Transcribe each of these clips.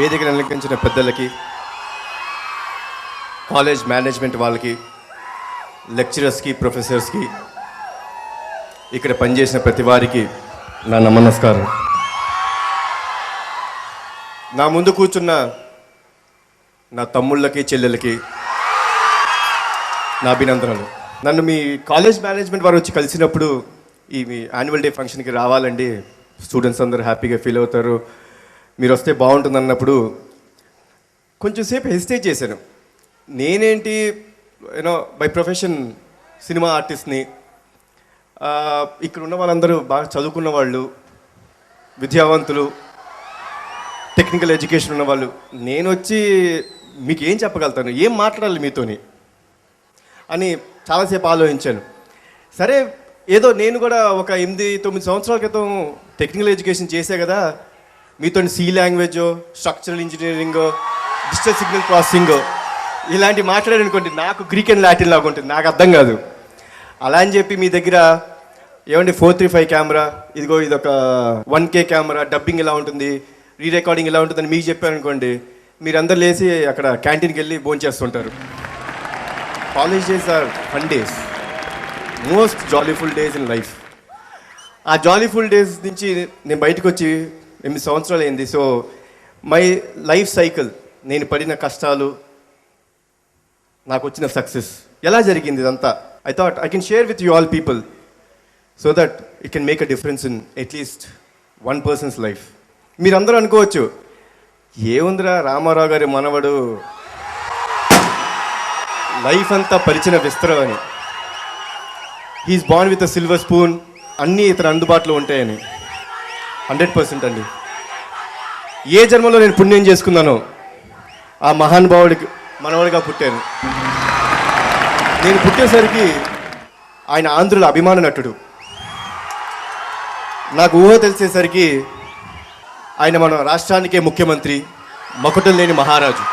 వేదికను అలంకరించిన పెద్దలకి, కాలేజ్ మేనేజ్మెంట్ వాళ్ళకి, లెక్చరర్స్కి, ప్రొఫెసర్స్కి, ఇక్కడ పనిచేసిన ప్రతి వారికి నా నమస్కారం. నా ముందు కూర్చున్న నా తమ్ముళ్ళకి, చెల్లెలకి నా అభినందనలు. నన్ను మీ కాలేజ్ మేనేజ్మెంట్ వారు వచ్చి కలిసినప్పుడు ఈ మీ యాన్యువల్ డే ఫంక్షన్కి రావాలండి, స్టూడెంట్స్ అందరూ హ్యాపీగా ఫీల్ అవుతారు, మీరు వస్తే బాగుంటుంది అన్నప్పుడు కొంచెం సేపు హెసిటేట్ చేశాను. నేనేంటి బై ప్రొఫెషన్ సినిమా ఆర్టిస్ట్ని, ఇక్కడ ఉన్న వాళ్ళందరూ బాగా చదువుకున్న వాళ్ళు, విద్యావంతులు, టెక్నికల్ ఎడ్యుకేషన్ ఉన్న వాళ్ళు, నేను వచ్చి మీకు ఏం చెప్పగలుగుతాను, ఏం మాట్లాడాలి మీతోని అని చాలాసేపు ఆలోచించాను. సరే, ఏదో నేను కూడా ఒక 8-9 సంవత్సరాల క్రితం టెక్నికల్ ఎడ్యుకేషన్ చేసే కదా, మీతో సి లాంగ్వేజో, స్ట్రక్చరల్ ఇంజనీరింగో, డిజిటల్ సిగ్నల్ ప్రాసెసింగో ఇలాంటి మాట్లాడాను అనుకోండి, నాకు గ్రీక్ అండ్ లాటిన్ లాగా ఉంటుంది, నాకు అర్థం కాదు. అలా అని చెప్పి మీ దగ్గర ఏమండి 435 కెమెరా, ఇదిగో ఇదొక 1K కెమెరా, డబ్బింగ్ ఇలా ఉంటుంది, రీ రికార్డింగ్ ఇలా ఉంటుందని మీకు చెప్పాను అనుకోండి, మీరందరూ లేచి అక్కడ క్యాంటీన్కి వెళ్ళి భోంచేస్తుంటారు. College days are fun days, most jollyful days in life. ఆ జాలీఫుల్ డేస్ నుంచి నేను బయటకు వచ్చి 8 సంవత్సరాలు అయింది. సో మై లైఫ్ సైకిల్, నేను పడిన కష్టాలు, నాకు వచ్చిన సక్సెస్ ఎలా జరిగింది ఇదంతా, I thought I can share with you all people so that it can make a difference in at least one persons life. మీరందరూ అనుకోవచ్చు, ఏముందిరా రామారావు గారి మనవడు లైఫ్ అంతా పరిచిన విస్తరం అని, he is born with a silver spoon, అన్నీ ఇతర అందుబాటులో ఉంటాయని. 100% అండి. ఏ జన్మలో నేను పుణ్యం చేసుకున్నానో ఆ మహానుభావుడికి మనవడిగా పుట్టాను. నేను పుట్టేసరికి ఆయన ఆంధ్రుల అభిమాన నటుడు. నాకు ఊహ తెలిసేసరికి ఆయన మన రాష్ట్రానికే ముఖ్యమంత్రి, మకుటం లేని మహారాజు.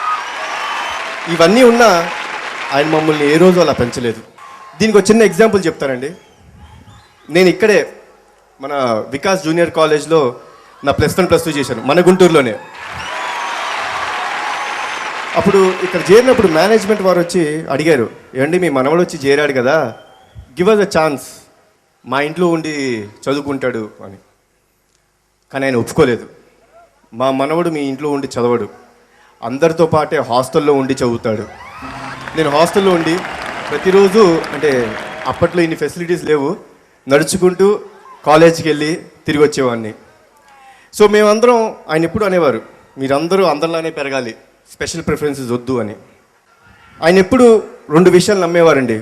ఇవన్నీ ఉన్నా ఆయన మమ్మల్ని ఏ రోజు అలా పెంచలేదు. దీనికి ఒక చిన్న ఎగ్జాంపుల్ చెప్తానండి. నేను ఇక్కడే మన వికాస్ జూనియర్ కాలేజ్లో నా +1 +2 చేశాను, మన గుంటూరులోనే. అప్పుడు ఇక్కడ చేరినప్పుడు మేనేజ్మెంట్ వారు వచ్చి అడిగారు, ఏమండి మీ మనవడు వచ్చి చేరాడు కదా, గివ్ అస్ అ ఛాన్స్, మా ఇంట్లో ఉండి చదువుకుంటాడు అని. కానీ ఆయన ఒప్పుకోలేదు. మా మనవడు మీ ఇంట్లో ఉండి చదవడు, అందరితో పాటే హాస్టల్లో ఉండి చదువుతాడు. నేను హాస్టల్లో ఉండి ప్రతిరోజు, అంటే అప్పట్లో ఇన్ని ఫెసిలిటీస్ లేవు, నడుచుకుంటూ కాలేజీకి వెళ్ళి తిరిగి వచ్చేవాడిని. సో మేమందరం, ఆయన ఎప్పుడు అనేవారు, మీరందరూ అందరిలానే పెరగాలి, స్పెషల్ ప్రిఫరెన్సెస్ వద్దు అని. ఆయన ఎప్పుడు 2 విషయాలు నమ్మేవారండి,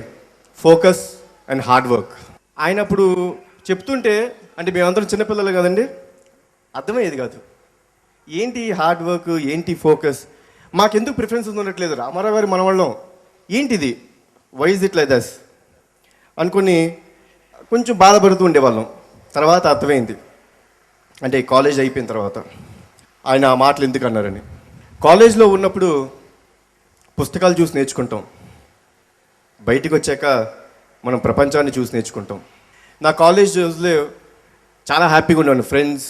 ఫోకస్ అండ్ హార్డ్ వర్క్. ఆయన అప్పుడు చెప్తుంటే, అంటే మేమందరం చిన్నపిల్లలు కదండి, అర్థమయ్యేది కాదు, ఏంటి హార్డ్ వర్క్, ఏంటి ఫోకస్, మాకెందుకు ప్రిఫరెన్సెస్ ఉండట్లేదు, రామారావు గారి మనవాళ్ళం, ఏంటిది, వై ఇస్ ఇట్ లైక్ దస్ అనుకుని కొంచెం బాధపడుతూ ఉండేవాళ్ళం. తర్వాత అర్థమైంది, అంటే కాలేజ్ అయిపోయిన తర్వాత ఆయన ఆ మాటలు ఎందుకు అన్నారని. కాలేజ్లో ఉన్నప్పుడు పుస్తకాలు చూసి నేర్చుకుంటాం, బయటికి వచ్చాక మనం ప్రపంచాన్ని చూసి నేర్చుకుంటాం. నా కాలేజ్ రోజులో చాలా హ్యాపీగా ఉన్నాను, ఫ్రెండ్స్,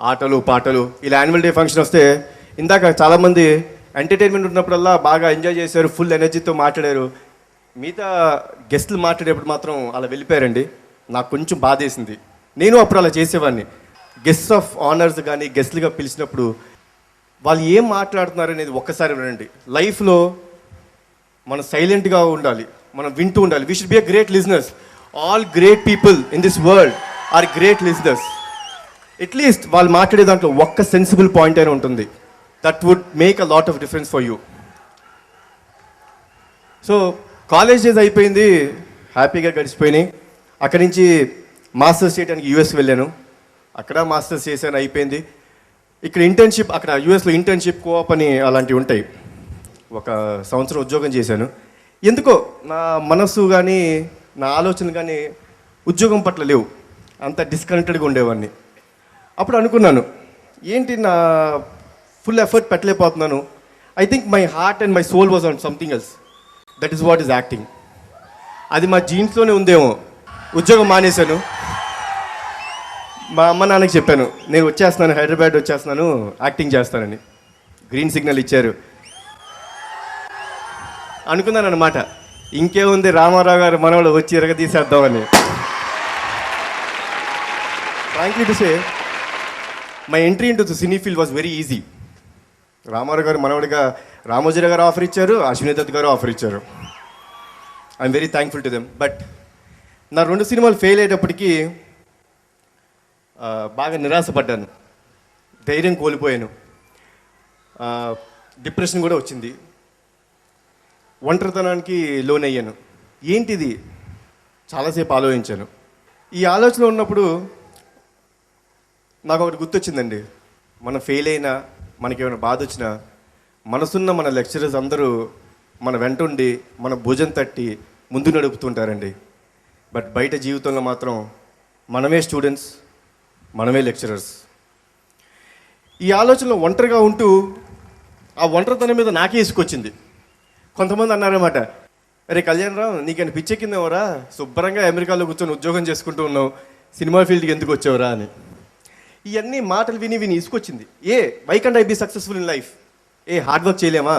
ఆటలు పాటలు. ఇలా యాన్యువల్ డే ఫంక్షన్ వస్తే, ఇందాక చాలామంది ఎంటర్టైన్మెంట్ ఉన్నప్పుడల్లా బాగా ఎంజాయ్ చేశారు, ఫుల్ ఎనర్జీతో మాట్లాడారు. మిగతా గెస్టులు మాట్లాడేప్పుడు మాత్రం అలా వెళ్ళిపోయారండి. నాకు కొంచెం బాధేసింది. నేను అప్పుడు అలా చేసేవాడిని. గెస్ట్ ఆఫ్ ఆనర్స్ కానీ గెస్ట్లుగా పిలిచినప్పుడు వాళ్ళు ఏం మాట్లాడుతున్నారు అనేది ఒక్కసారి వినండి. లైఫ్లో మనం సైలెంట్గా ఉండాలి, మనం వింటూ ఉండాలి. We should be a great listeners. All great people in this world are great listeners. At least వాళ్ళు మాట్లాడే దాంట్లో ఒక్క సెన్సిబుల్ పాయింట్ అయినా ఉంటుంది. That would make a lot of difference for you. So college days అయిపోయింది, హ్యాపీగా గడిచిపోయినాయి. అక్కడి నుంచి మాస్టర్స్ చేయడానికి యూఎస్ వెళ్ళాను, అక్కడ మాస్టర్స్ చేశాను, అయిపోయింది. ఇక్కడ ఇంటర్న్షిప్, అక్కడ యూఎస్లో ఇంటర్న్షిప్, కోఆప్ అని అలాంటివి ఉంటాయి. 1 సంవత్సరం ఉద్యోగం చేశాను. ఎందుకో నా మనసు కానీ నా ఆలోచనలు కానీ ఉద్యోగం పట్ల లేవు, అంత డిస్కనెక్టెడ్గా ఉండేవాడిని. అప్పుడు అనుకున్నాను, ఏంటి నా ఫుల్ ఎఫర్ట్ పెట్టలేకపోతున్నాను. I think my heart and my soul was on something else. That is what is acting. అది మా జీన్స్లోనే ఉందేమో. ఉద్యోగం మానేశాను. మా అమ్మ నాన్నకి చెప్పాను, నేను వచ్చేస్తున్నాను, హైదరాబాద్ వచ్చేస్తున్నాను, యాక్టింగ్ చేస్తానని. గ్రీన్ సిగ్నల్ ఇచ్చారు. అనుకున్నాను అనమాట, ఇంకేముంది రామారావు గారు మనవడు వచ్చి తీసేద్దామని. Frankly to say my entry in to the cine field was very easy. Ramarao గారు మనవడిగా రామోజీరావు గారు ఆఫర్ ఇచ్చారు, అశ్విని దత్ గారు ఆఫర్ ఇచ్చారు. I'm very thankful to them. But నా 2 సినిమాలు ఫెయిల్ అయ్యేటప్పటికీ బాగా నిరాశపడ్డాను, ధైర్యం కోల్పోయాను, డిప్రెషన్ కూడా వచ్చింది, ఒంటరితనానికి లోనయ్యాను. ఏంటిది చాలాసేపు ఆలోచించాను. ఈ ఆలోచన ఉన్నప్పుడు నాకు ఒకటి గుర్తొచ్చిందండి. మనం ఫెయిల్ అయినా, మనకేమైనా బాధ వచ్చినా, మనసున్న మన లెక్చరర్స్ అందరూ మన వెంటుండి మన భుజం తట్టి ముందు నడుపుతుంటారండి. బట్ బయట జీవితంలో మాత్రం మనమే స్టూడెంట్స్, మనమే లెక్చరర్స్. ఈ ఆలోచనలో ఒంటరిగా ఉంటూ ఆ ఒంటరితనం మీద నాకే ఇసుకొచ్చింది. కొంతమంది అన్నారన్నమాట, అరే కళ్యాణరావు నీకైనా పిచ్చెక్కిందేవరా, శుభ్రంగా అమెరికాలో కూర్చొని ఉద్యోగం చేసుకుంటూ ఉన్నావు, సినిమా ఫీల్డ్కి ఎందుకు వచ్చావురా అని. ఇవన్నీ మాటలు విని విని ఇసుకొచ్చింది. Why can't I be successful in life? Hard work చేయలేమా?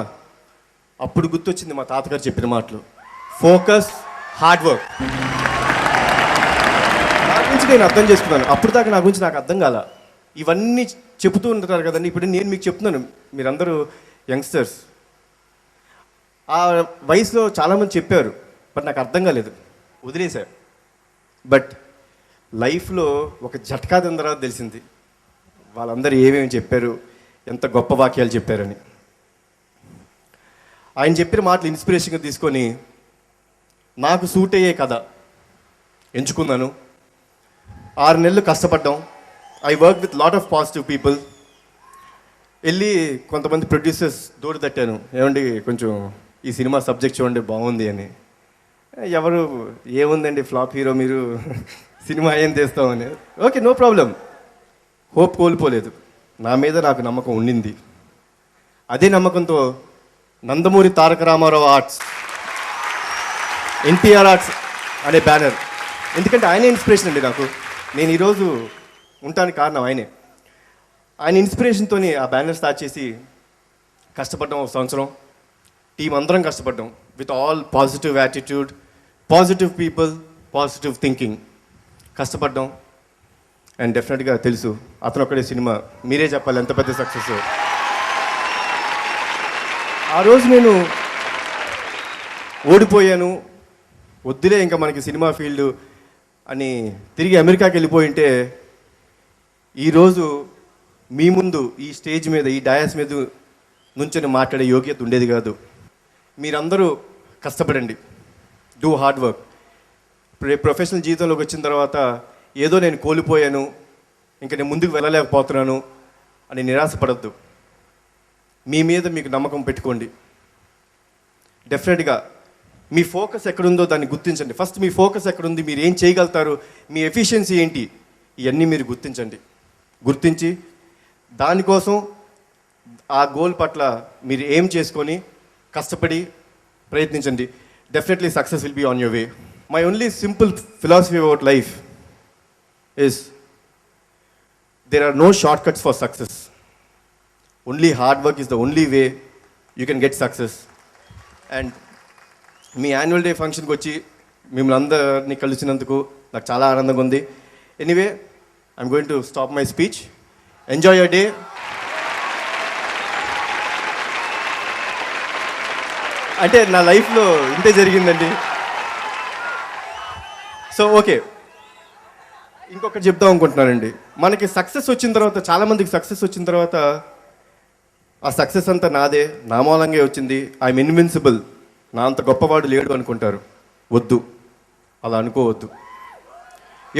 అప్పుడు గుర్తొచ్చింది మా తాతగారు చెప్పిన మాటలు, ఫోకస్, హార్డ్ వర్క్. నా గురించి నేను అర్థం చేసుకున్నాను. అప్పుడు దాకా నా గురించి నాకు అర్థం కాల. ఇవన్నీ చెబుతూ ఉంటారు కదండి, ఇప్పుడు నేను మీకు చెప్తున్నాను, మీరందరూ యంగ్స్టర్స్. ఆ వయసులో చాలామంది చెప్పారు, బట్ నాకు అర్థం కాలేదు, వదిలేశారు. బట్ లైఫ్లో ఒక జట్కా తిన్న తర్వాత తెలిసింది వాళ్ళందరూ ఏమేమి చెప్పారు, ఎంత గొప్ప వాక్యాలు చెప్పారని. ఆయన చెప్పిన మాటలు ఇన్స్పిరేషన్గా తీసుకొని నాకు సూట్ అయ్యే కథ ఎంచుకున్నాను. 6 నెలలు కష్టపడ్డాం. I work with lot of positive people. వెళ్ళి కొంతమంది ప్రొడ్యూసర్స్ దూరం తట్టాను, ఏమండి కొంచెం ఈ సినిమా సబ్జెక్ట్ చూడండి బాగుంది అని. ఎవరు ఏముందండి ఫ్లాప్ హీరో, మీరు సినిమా ఏం తీస్తామని. Okay, no problem. హోప్ కోల్పోలేదు, నా మీద నాకు నమ్మకం ఉండింది. అదే నమ్మకంతో Nandamuri Taraka Ramarao arts, NTR arts అనే బ్యానర్, ఎందుకంటే ఆయనే ఇన్స్పిరేషన్ అండి నాకు. నేను ఈరోజు ఉండటానికి కారణం ఆయనే. ఆయన ఇన్స్పిరేషన్తో ఆ బ్యానర్ స్టార్ట్ చేసి కష్టపడ్డాం. 1 సంవత్సరం టీం అందరం కష్టపడ్డాం, with all positive attitude, positive people, positive thinking కష్టపడ్డాం. అండ్ డెఫినెట్గా తెలుసు అతను ఒక్కడే సినిమా, మీరే చెప్పాలి ఎంత పెద్ద సక్సెస్. ఆ రోజు నేను ఓడిపోయాను, వద్దులే ఇంకా మనకి సినిమా ఫీల్డ్ అని తిరిగి అమెరికాకి వెళ్ళిపోయి ఉంటే ఈరోజు మీ ముందు ఈ స్టేజ్ మీద, ఈ డయాస్ మీద నుంచొని మాట్లాడే యోగ్యత ఉండేది కాదు. మీరందరూ కష్టపడండి, డూ హార్డ్ వర్క్. ప్రొఫెషనల్ జీవితంలోకి వచ్చిన తర్వాత ఏదో నేను కోల్పోయాను, ఇంకా నేను ముందుకు వెళ్ళలేకపోతున్నాను అని నిరాశపడద్దు. మీ మీద మీకు నమ్మకం పెట్టుకోండి. డెఫినెట్గా మీ ఫోకస్ ఎక్కడుందో దాన్ని గుర్తించండి. ఫస్ట్ మీ ఫోకస్ ఎక్కడుంది, మీరు ఏం చేయగలుగుతారు, మీ ఎఫిషియన్సీ ఏంటి, ఇవన్నీ మీరు గుర్తించండి. గుర్తించి దానికోసం ఆ గోల్ పట్ల మీరు ఏం చేసుకొని కష్టపడి ప్రయత్నించండి. Definitely success will be on your way. My only simple philosophy about life is there are no shortcuts for success. Only hard work is the only way you can get success. And me annual day ఫంక్షన్కి వచ్చి మిమ్మల్ని అందరినీ కలిసినందుకు నాకు చాలా ఆనందంగా ఉంది. Anyway, I'm going to stop my speech. Enjoy your day. అంటే నా లైఫ్లో ఇంతే జరిగిందండి. సో ఓకే, ఇంకొకటి చెప్దాం అనుకుంటున్నానండి. మనకి సక్సెస్ వచ్చిన తర్వాత, చాలామందికి సక్సెస్ వచ్చిన తర్వాత ఆ సక్సెస్ అంతా నాదే, నా మూలంగా వచ్చింది, ఐఎమ్ ఇన్విన్సిబుల్, నా అంత గొప్పవాడు లేడు అనుకుంటారు. వద్దు, అలా అనుకోవద్దు.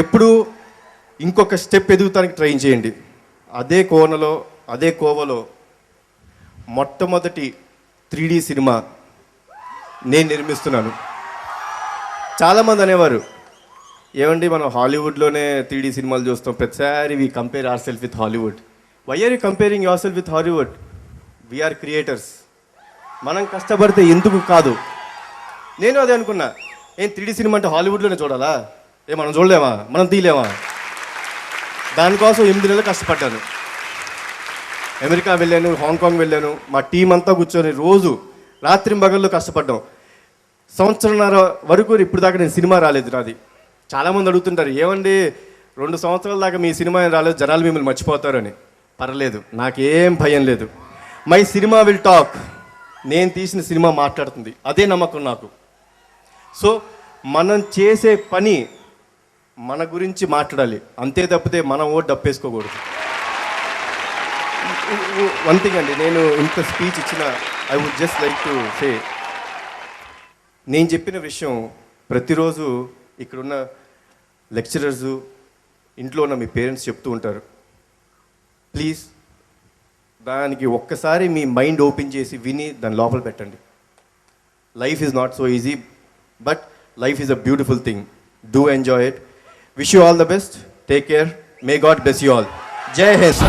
ఎప్పుడు ఇంకొక స్టెప్ ఎదుగుతానికి ట్రై చేయండి. అదే కోనలో, అదే కోవలో మొట్టమొదటి 3D సినిమా నేను నిర్మిస్తున్నాను. చాలామంది అనేవారు, ఏమండి మనం హాలీవుడ్లోనే 3D సినిమాలు చూస్తాం, ప్రతిసారి we compare our self with Hollywood. Why are you comparing your self with Hollywood? We are creators. మనం కష్టపడితే ఎందుకు కాదు. నేను అదే అనుకున్నా, 3D సినిమా అంటే హాలీవుడ్లోనే చూడాలా, మనం చూడలేమా, మనం తీయలేమా? దానికోసం 8 నెలలు కష్టపడ్డాను. అమెరికా వెళ్ళాను, హాంకాంగ్ వెళ్ళాను. మా టీం అంతా కూర్చొని రోజు రాత్రింబగళ్ళు కష్టపడ్డాం. సంవత్సరంన్నర వరకు ఇప్పుడు దాకా నేను సినిమా రాలేదు నాది. చాలామంది అడుగుతుంటారు, ఏమండి 2 సంవత్సరాల దాకా మీ సినిమా ఏం రాలేదు, జనాలు మిమ్మల్ని మర్చిపోతారని. పర్లేదు, నాకేం భయం లేదు. My cinema will talk. నేను తీసిన సినిమా మాట్లాడుతుంది, అదే నమ్మకం నాకు. సో మనం చేసే పని మన గురించి మాట్లాడాలి, అంతే తప్పితే మనం ఓ డప్పేసుకోకూడదు. వన్ థింగ్ అండి, నేను ఇంత స్పీచ్ ఇచ్చిన I would just like to say, నేను చెప్పిన విషయం ప్రతిరోజు ఇక్కడున్న లెక్చరర్సు, ఇంట్లో ఉన్న మీ పేరెంట్స్ చెప్తూ ఉంటారు. ప్లీజ్ దానికి ఒక్కసారి మీ మైండ్ ఓపెన్ చేసి విని దాని లోపల పెట్టండి. Life is not so easy, but life is a beautiful thing. Do enjoy it. Wish you all the best. Take care. May God bless you all. జై హింద్.